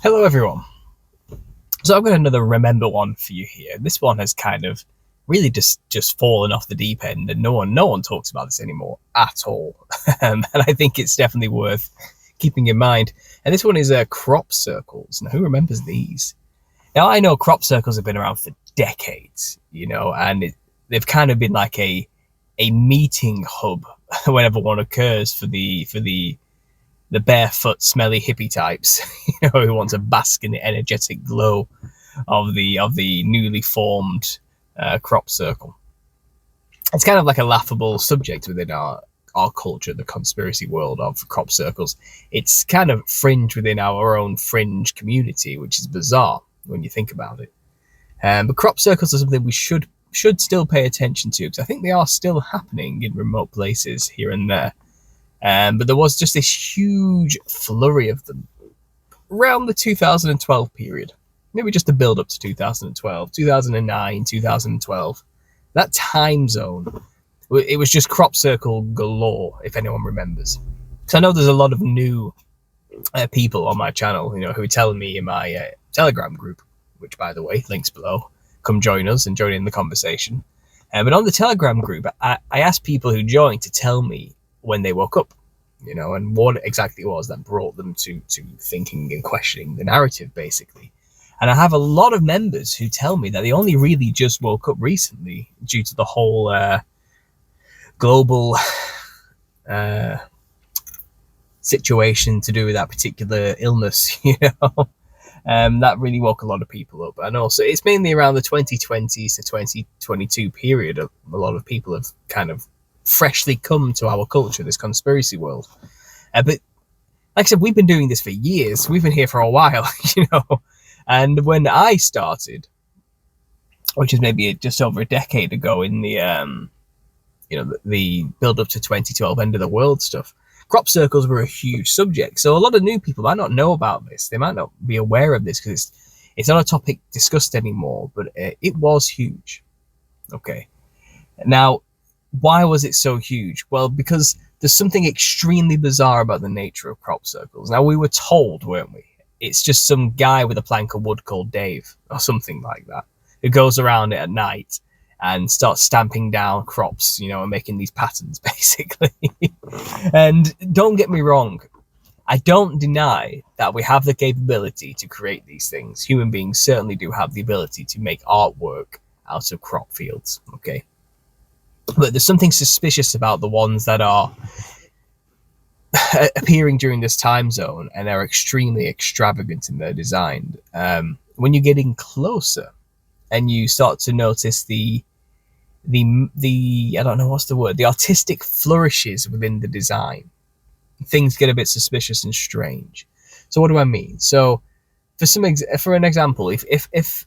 Hello, everyone. So I've got another remember one for you here. This one has kind of really just fallen off the deep end, and no one talks about this anymore at all. And I think it's definitely worth keeping in mind. And this one is crop circles. Now, who remembers these? Now, I know crop circles have been around for decades, and they've kind of been like a meeting hub whenever one occurs for the barefoot, smelly hippie types, who want to bask in the energetic glow of the newly formed crop circle. It's kind of like a laughable subject within our culture, the conspiracy world of crop circles. It's kind of fringe within our own fringe community, which is bizarre when you think about it. But crop circles are something we should still pay attention to, because I think they are still happening in remote places here and there. But there was just this huge flurry of them around the 2012 period. Maybe just the build up to 2012, 2009, 2012. That time zone, it was just crop circle galore, if anyone remembers. Because I know there's a lot of new people on my channel, who are telling me in my Telegram group, which, by the way, links below. Come join us and join in the conversation. But on the Telegram group, I asked people who joined to tell me when they woke up, and what exactly it was that brought them to thinking and questioning the narrative, basically. And I have a lot of members who tell me that they only really just woke up recently due to the whole global situation to do with that particular illness, that really woke a lot of people up. And also, it's mainly around the 2020s to 2022 period. A lot of people have kind of freshly come to our culture, this conspiracy world. But like I said, we've been doing this for years. We've been here for a while, And when I started, which is maybe just over a decade ago, in the the build up to 2012 end of the world stuff, crop circles were a huge subject. So a lot of new people might not know about this. They might not be aware of this because it's not a topic discussed anymore. But it was huge. Okay, now, why was it so huge? Well, because there's something extremely bizarre about the nature of crop circles. Now, we were told, weren't we? It's just some guy with a plank of wood called Dave, or something like that, who goes around it at night and starts stamping down crops, and making these patterns, basically. And don't get me wrong, I don't deny that we have the capability to create these things. Human beings certainly do have the ability to make artwork out of crop fields, okay? But there's something suspicious about the ones that are appearing during this time zone, and they're extremely extravagant in their design. When you're getting closer and you start to notice the I don't know what's the word, the artistic flourishes within the design, things get a bit suspicious and strange. So what do I mean? So for an example, if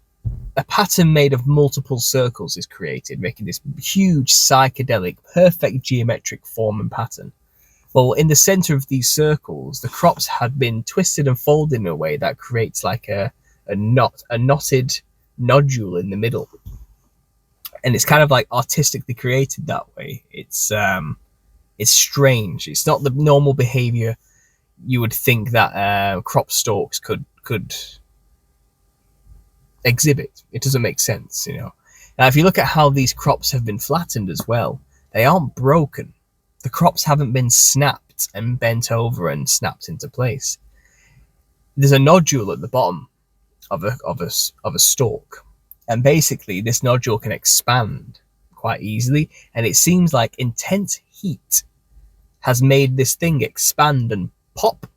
a pattern made of multiple circles is created, making this huge psychedelic, perfect geometric form and pattern. Well, in the center of these circles, the crops had been twisted and folded in a way that creates like a knotted nodule in the middle. And it's kind of like artistically created that way. It's strange. It's not the normal behavior you would think that crop stalks could exhibit. It doesn't make sense, Now, if you look at how these crops have been flattened as well, they aren't broken. The crops haven't been snapped and bent over and snapped into place. There's a nodule at the bottom of a stalk, and basically this nodule can expand quite easily, and it seems like intense heat has made this thing expand and pop,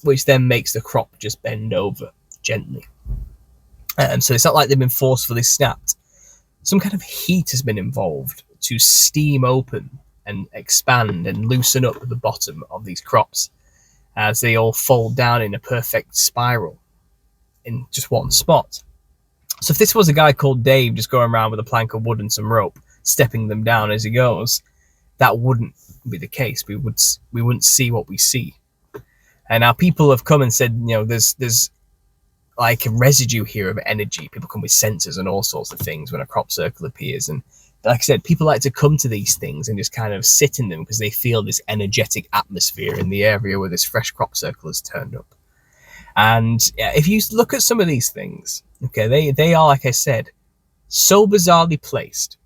which then makes the crop just bend over gently. So it's not like they've been forcefully snapped. Some kind of heat has been involved to steam open and expand and loosen up the bottom of these crops as they all fold down in a perfect spiral in just one spot. So if this was a guy called Dave just going around with a plank of wood and some rope, stepping them down as he goes, that wouldn't be the case. We wouldn't see what we see. And now people have come and said, there's like a residue here of energy. People come with sensors and all sorts of things when a crop circle appears. And like I said, people like to come to these things and just kind of sit in them because they feel this energetic atmosphere in the area where this fresh crop circle has turned up. And if you look at some of these things, okay, they are, like I said, so bizarrely placed.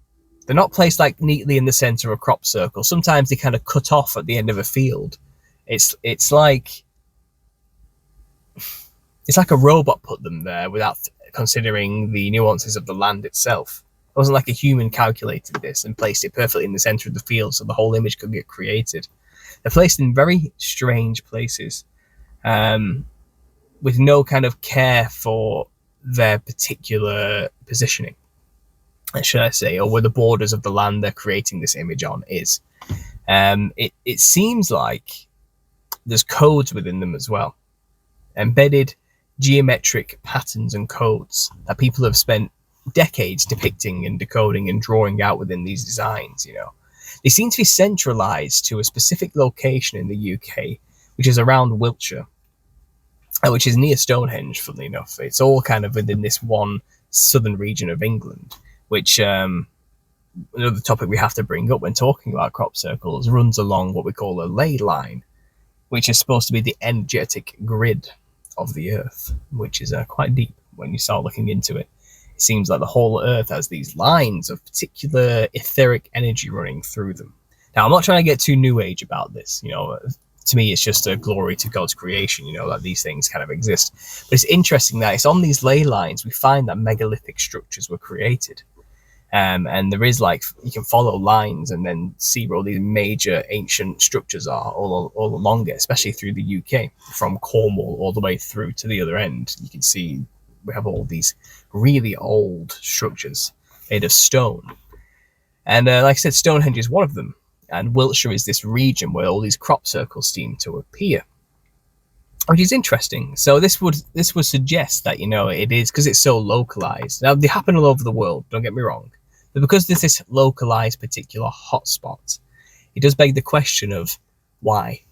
They're not placed like neatly in the center of a crop circle. Sometimes they kind of cut off at the end of a field. It's like a robot put them there without considering the nuances of the land itself. It wasn't like a human calculated this and placed it perfectly in the center of the field so the whole image could get created. They're placed in very strange places, with no kind of care for their particular positioning, should I say, or where the borders of the land they're creating this image on is. It seems like there's codes within them as well, embedded geometric patterns and codes that people have spent decades depicting and decoding and drawing out within these designs. They seem to be centralized to a specific location in the UK, which is around Wiltshire, which is near Stonehenge, funnily enough. It's all kind of within this one southern region of England, which another topic we have to bring up when talking about crop circles runs along what we call a ley line, which is supposed to be the energetic grid of the Earth, which is quite deep when you start looking into it. It seems like the whole Earth has these lines of particular etheric energy running through them. Now, I'm not trying to get too new age about this. To me, it's just a glory to God's creation, that these things kind of exist. But it's interesting that it's on these ley lines we find that megalithic structures were created. And there is you can follow lines and then see where all these major ancient structures are all along it, especially through the UK, from Cornwall all the way through to the other end. You can see we have all these really old structures made of stone. And like I said, Stonehenge is one of them. And Wiltshire is this region where all these crop circles seem to appear, which is interesting. So this would suggest that, it is because it's so localized. Now, they happen all over the world, don't get me wrong. But because there's this localized particular hotspot, it does beg the question of why.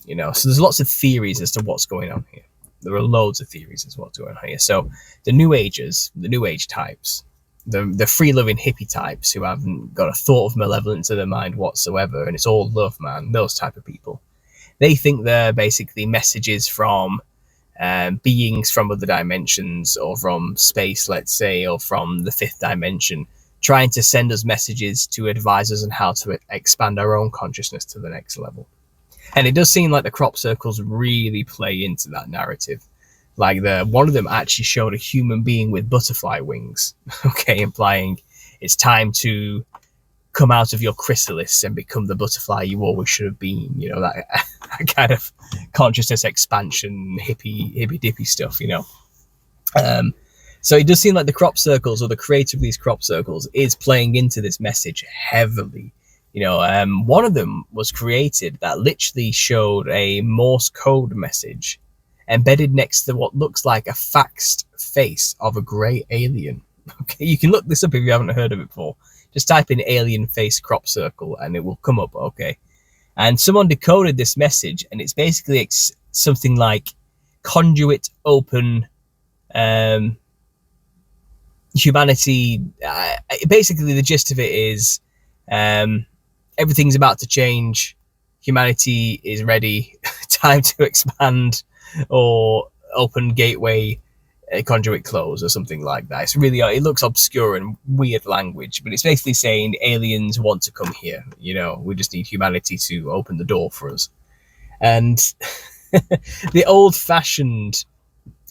So there's lots of theories as to what's going on here. There are loads of theories as to what's going on here. So the New Agers, the New Age types, the free-loving hippie types who haven't got a thought of malevolence in their mind whatsoever, and it's all love, man, those type of people. They think they're basically messages from beings from other dimensions, or from space, let's say, or from the fifth dimension, trying to send us messages to advise us on how to expand our own consciousness to the next level. And it does seem like the crop circles really play into that narrative. Like one of them actually showed a human being with butterfly wings, okay, implying it's time to come out of your chrysalis and become the butterfly you always should have been. That kind of consciousness expansion, hippy dippy stuff. So it does seem like the crop circles, or the creator of these crop circles, is playing into this message heavily. One of them was created that literally showed a Morse code message embedded next to what looks like a faxed face of a grey alien. Okay, you can look this up if you haven't heard of it before. Just type in alien face crop circle and it will come up, okay? And someone decoded this message, and it's basically something like conduit open humanity. Basically, the gist of it is everything's about to change. Humanity is ready. Time to expand, or open gateway, conduit close, or something like that. It's really, it looks obscure and weird language, but it's basically saying aliens want to come here. We just need humanity to open the door for us. And the old-fashioned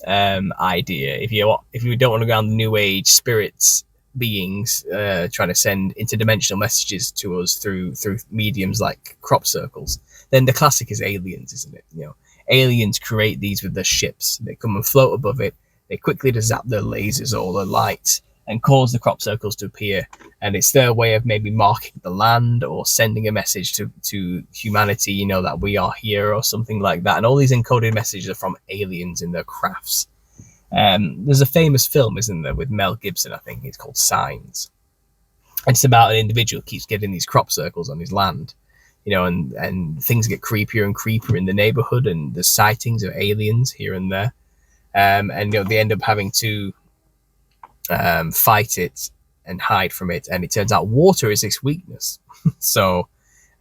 idea, if you don't want to go on the New Age spirits, beings trying to send interdimensional messages to us through mediums like crop circles, then the classic is aliens, isn't it? Aliens create these with their ships. They come and float above it. They quickly just zap their lasers or their light and cause the crop circles to appear. And it's their way of maybe marking the land or sending a message to humanity, that we are here or something like that. And all these encoded messages are from aliens in their crafts. There's a famous film, isn't there, with Mel Gibson, I think it's called Signs. It's about an individual who keeps getting these crop circles on his land. And things get creepier and creepier in the neighborhood, and there's sightings of aliens here and there. And they end up having to fight it and hide from it. And it turns out water is its weakness. So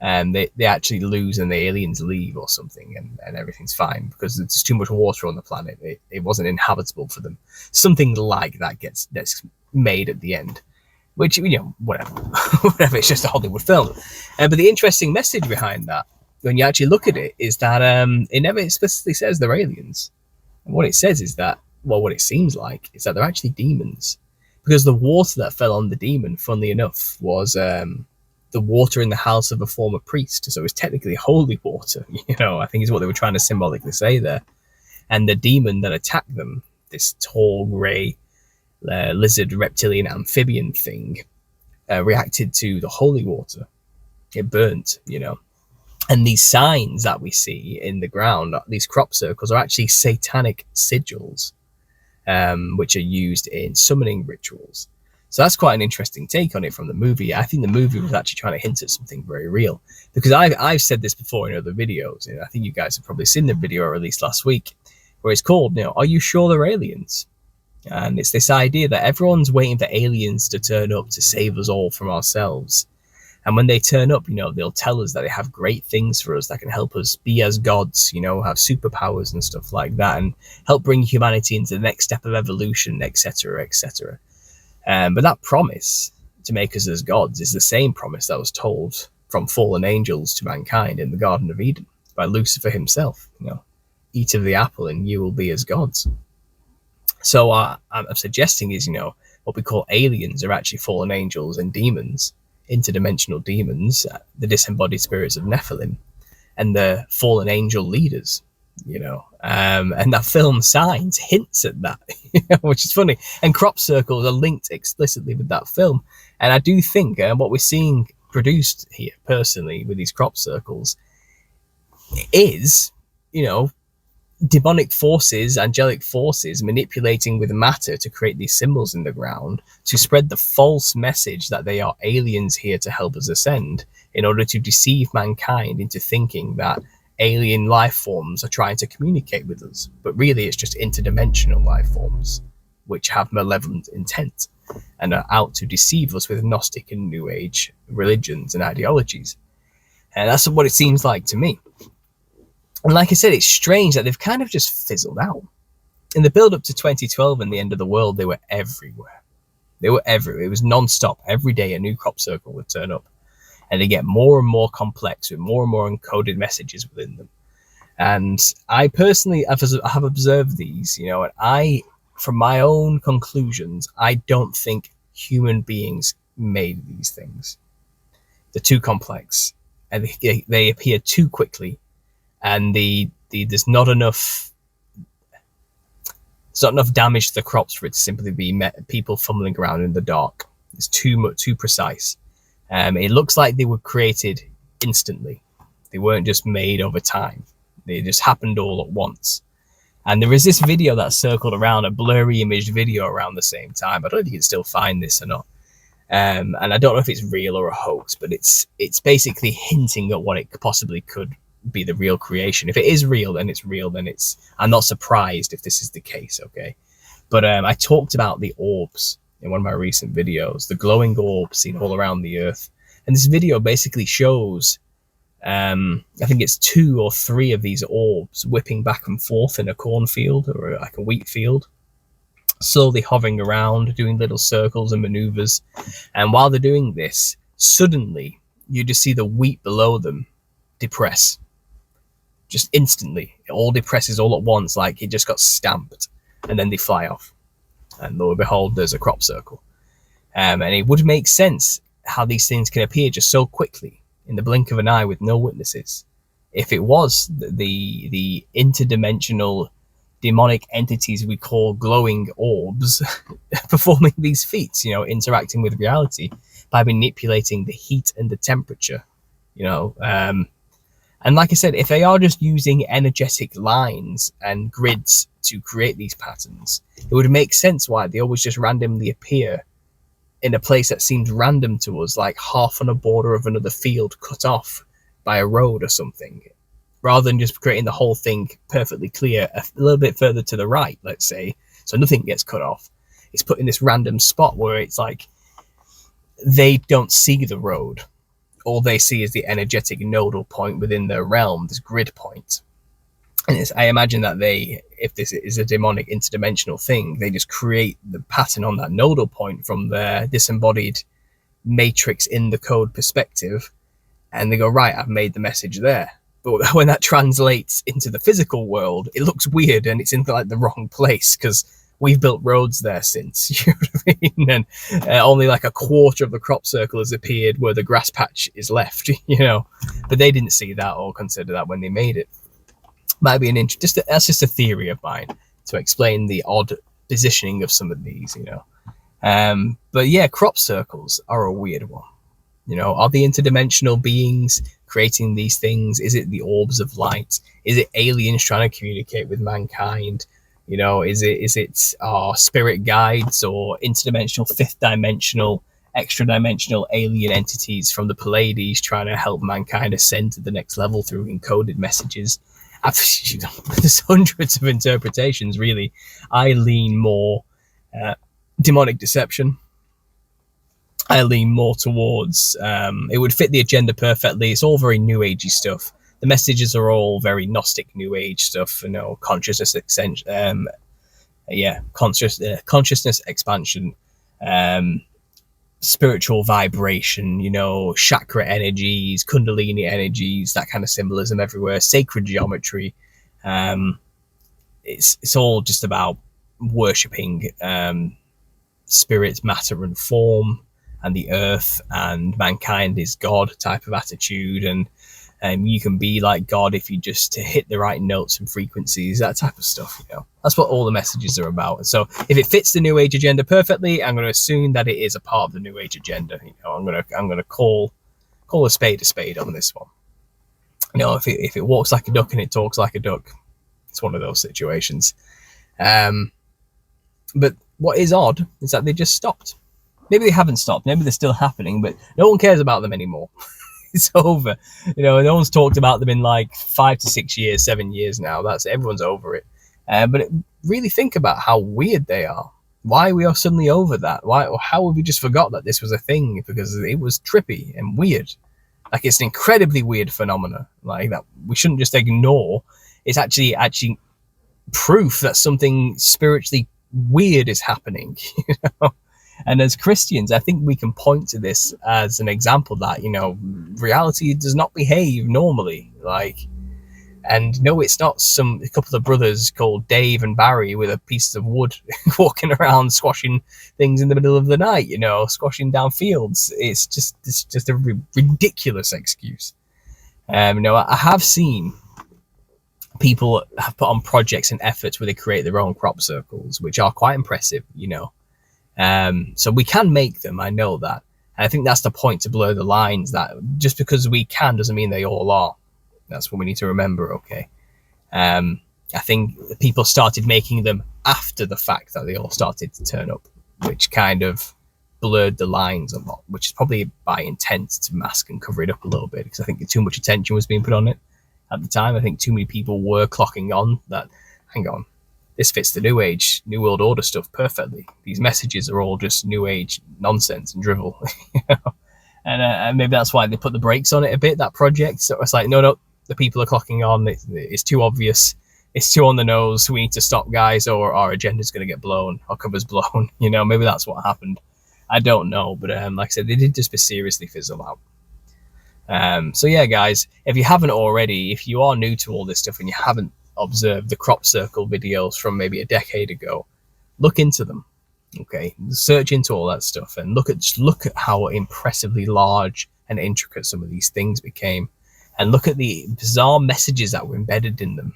they actually lose and the aliens leave or something, and everything's fine because there's too much water on the planet. It wasn't inhabitable for them. Something like that gets made at the end, which, whatever. Whatever, it's just a Hollywood film. But the interesting message behind that, when you actually look at it, is that it never explicitly says they're aliens. And what it says is that, well, what it seems like is that they're actually demons, because the water that fell on the demon, funnily enough, was the water in the house of a former priest. So it was technically holy water, I think is what they were trying to symbolically say there. And the demon that attacked them, this tall, grey, lizard, reptilian, amphibian thing, reacted to the holy water. It burnt, And these signs that we see in the ground, these crop circles, are actually satanic sigils, which are used in summoning rituals. So that's quite an interesting take on it from the movie. I think the movie was actually trying to hint at something very real, because I've said this before in other videos, and I think you guys have probably seen the video released last week, where it's called, Are You Sure They're Aliens? And it's this idea that everyone's waiting for aliens to turn up to save us all from ourselves. And when they turn up, they'll tell us that they have great things for us that can help us be as gods, have superpowers and stuff like that, and help bring humanity into the next step of evolution, etc., etc. But that promise to make us as gods is the same promise that was told from fallen angels to mankind in the Garden of Eden by Lucifer himself. Eat of the apple and you will be as gods. So I'm suggesting is, what we call aliens are actually fallen angels and demons, interdimensional demons, the disembodied spirits of Nephilim, and the fallen angel leaders, and that film Signs hints at that, which is funny. And crop circles are linked explicitly with that film. And I do think what we're seeing produced here, personally, with these crop circles is, demonic forces, angelic forces manipulating with matter to create these symbols in the ground to spread the false message that they are aliens here to help us ascend, in order to deceive mankind into thinking that alien life forms are trying to communicate with us. But really, it's just interdimensional life forms which have malevolent intent and are out to deceive us with Gnostic and New Age religions and ideologies. And that's what it seems like to me. And like I said, it's strange that they've kind of just fizzled out. In the build-up to 2012 and the end of the world, they were everywhere. They were everywhere. It was non-stop. Every day a new crop circle would turn up. And they get more and more complex with more and more encoded messages within them. And I personally have observed these, and from my own conclusions, I don't think human beings made these things. They're too complex, and they appear too quickly. And there's not enough damage to the crops for it to simply be people fumbling around in the dark. It's too precise. It looks like they were created instantly. They weren't just made over time. They just happened all at once. And there is this video that circled around, a blurry image video around the same time. I don't know if you can still find this or not. And I don't know if it's real or a hoax, but it's basically hinting at what it possibly could be, the real creation. If it is real, then it's real. Then I'm not surprised if this is the case. Okay. But I talked about the orbs in one of my recent videos, the glowing orbs seen all around the earth. And this video basically shows, I think it's 2 or 3 of these orbs whipping back and forth in a cornfield or like a wheat field, slowly hovering around, doing little circles and maneuvers. And while they're doing this, suddenly you just see the wheat below them depress. Just instantly, it all depresses all at once, like it just got stamped, and then they fly off. And lo and behold, there's a crop circle. And it would make sense how these things can appear just so quickly in the blink of an eye with no witnesses, if it was the interdimensional demonic entities we call glowing orbs performing these feats, interacting with reality by manipulating the heat and the temperature, and like I said, if they are just using energetic lines and grids to create these patterns, it would make sense why they always just randomly appear in a place that seems random to us, like half on a border of another field cut off by a road or something, rather than just creating the whole thing perfectly clear a little bit further to the right, let's say, so nothing gets cut off. It's put in this random spot where it's like they don't see the road, all they see is the energetic nodal point within their realm, this grid point. And I imagine that if this is a demonic interdimensional thing, they just create the pattern on that nodal point from their disembodied matrix in the code perspective, and they go, right, I've made the message there. But when that translates into the physical world, it looks weird and it's in like the wrong place because we've built roads there since. You know what I mean? And only like a quarter of the crop circle has appeared where the grass patch is left. You know, but they didn't see that or consider that when they made it. Might be that's just a theory of mine to explain the odd positioning of some of these. You know, but yeah, crop circles are a weird one. You know, are the interdimensional beings creating these things? Is it the orbs of light? Is it aliens trying to communicate with mankind? You know, is it our spirit guides or interdimensional, fifth dimensional, extra dimensional alien entities from the Pleiades trying to help mankind ascend to the next level through encoded messages? There's hundreds of interpretations, really. I lean more demonic deception. I lean more towards it would fit the agenda perfectly. It's all very new agey stuff. The messages are all very Gnostic new age stuff, you know, consciousness consciousness expansion, spiritual vibration, you know, chakra energies, kundalini energies, that kind of symbolism everywhere, sacred geometry. It's all just about worshipping spirit, matter and form, and the earth, and mankind is God type of attitude, and you can be like God if you just hit the right notes and frequencies, that type of stuff. You know, that's what all the messages are about. And so if it fits the New Age agenda perfectly, I'm going to assume that it is a part of the New Age agenda. You know, I'm going to call a spade on this one. You know, if it walks like a duck and it talks like a duck, it's one of those situations. But what is odd is that they just stopped. Maybe they haven't stopped. Maybe they're still happening, but no one cares about them anymore. It's over. You know, no one's talked about them in like 5 to 6 years, 7 years now. Everyone's over it. But really think about how weird they are. Why we are suddenly over that? How have we just forgot that this was a thing? Because it was trippy and weird. Like, it's an incredibly weird phenomena. Like, that we shouldn't just ignore. It's actually proof that something spiritually weird is happening. You know. And as Christians, I think we can point to this as an example that, you know, reality does not behave normally. Like, and no, it's not a couple of brothers called Dave and Barry with a piece of wood walking around squashing things in the middle of the night, you know, squashing down fields. It's just a ridiculous excuse. You know, I have seen people have put on projects and efforts where they create their own crop circles, which are quite impressive, you know. So we can make them, I know that. And I think that's the point, to blur the lines, that just because we can doesn't mean they all are. That's what we need to remember, okay? I think people started making them after the fact that they all started to turn up, which kind of blurred the lines a lot, which is probably by intent to mask and cover it up a little bit, because I think too much attention was being put on it at the time. I think too many people were clocking on that, hang on, this fits the New Age, New World Order stuff perfectly. These messages are all just New Age nonsense and drivel. You know? And maybe that's why they put the brakes on it a bit, that project. So it's like, no, the people are clocking on. It's too obvious. It's too on the nose. We need to stop, guys, or our agenda's going to get blown. Our cover's blown. You know, maybe that's what happened. I don't know. But like I said, they did just mysteriously fizzle out. So yeah, guys, if you haven't already, if you are new to all this stuff and you haven't observed the crop circle videos from maybe a decade ago, look into them. Okay, search into all that stuff and look at how impressively large and intricate some of these things became, and look at the bizarre messages that were embedded in them.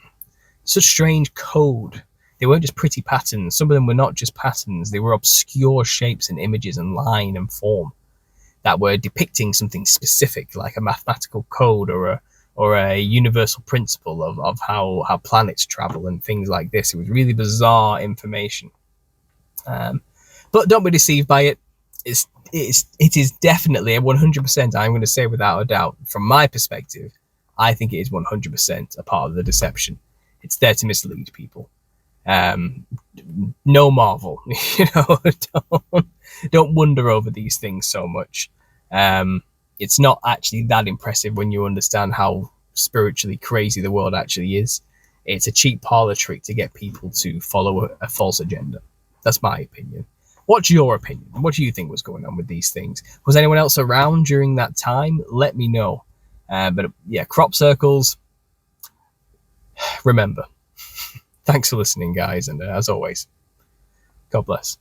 Such strange code. They weren't just pretty patterns. Some of them were not just patterns. They were obscure shapes and images and line and form that were depicting something specific, like a mathematical code or a universal principle of how planets travel and things like this. It was really bizarre information. But don't be deceived by it. It is definitely a 100%, I'm going to say without a doubt, from my perspective, I think it is 100% a part of the deception. It's there to mislead people. No marvel, you know, don't wonder over these things so much. it's not actually that impressive when you understand how spiritually crazy the world actually is. It's a cheap parlor trick to get people to follow a false agenda. That's my opinion. What's your opinion? What do you think was going on with these things? Was anyone else around during that time? Let me know. But yeah, crop circles, remember. Thanks for listening, guys. And as always, God bless.